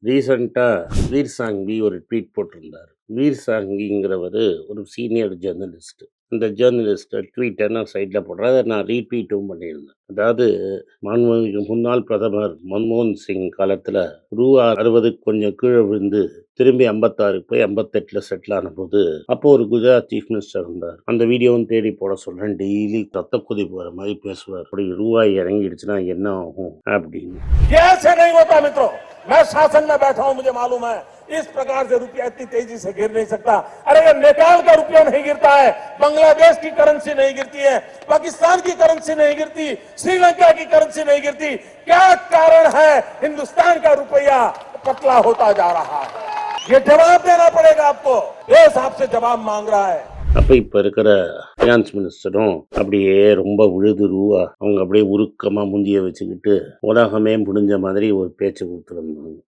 ரீசெண்டாக வீர் சாங்வி ஒரு ட்வீட் போட்டிருந்தார். வீர் சாங்விங்கிறவர் ஒரு சீனியர் ஜேர்னலிஸ்ட். இந்த ஜேர்னலிஸ்ட் ட்வீட்டை நான் சைட்டில் போடுறேன். அதை நான் ரீட்வீட்டும் பண்ணியிருந்தேன். அதாவது மாண்புமிகு முன்னாள் பிரதமர் மன்மோகன் சிங் காலத்தில் ரூபா 60 கொஞ்சம் கீழே விழுந்து திரும்பி 56 போய் 58 செட்டில் ஆன போது அப்போ ஒரு குஜராத் சீஃப் மினிஸ்டர் இருந்தார். அந்த வீடியோவும் தேடி போட சொல்றேன். டெய்லி ரத்த கொதிப்பு வர மாதிரி பேசுவார். அப்படி ரூபாய் இறங்கிடுச்சுன்னா என்ன ஆகும் அப்படின்னு. मैं शासन में बैठा हूं, मुझे मालूम है इस प्रकार से रुपया इतनी तेजी से गिर नहीं सकता। अरे ये नेपाल का रुपया नहीं गिरता है, बांग्लादेश की करेंसी नहीं गिरती है, पाकिस्तान की करेंसी नहीं गिरती, श्रीलंका की करेंसी नहीं गिरती। क्या कारण है हिंदुस्तान का रुपया पतला होता जा रहा है? ये जवाब देना पड़ेगा आपको। देश आपसे जवाब मांग रहा है। அப்போ இப்போ இருக்கிற ஃபினான்ஸ் மினிஸ்டரும் அப்படியே ரொம்ப உழுது ரூபா அவங்க அப்படியே உருக்கமாக முந்திய வச்சுக்கிட்டு உலகமே முடிஞ்ச மாதிரி ஒரு பேச்சு கொடுத்துருந்தாங்க.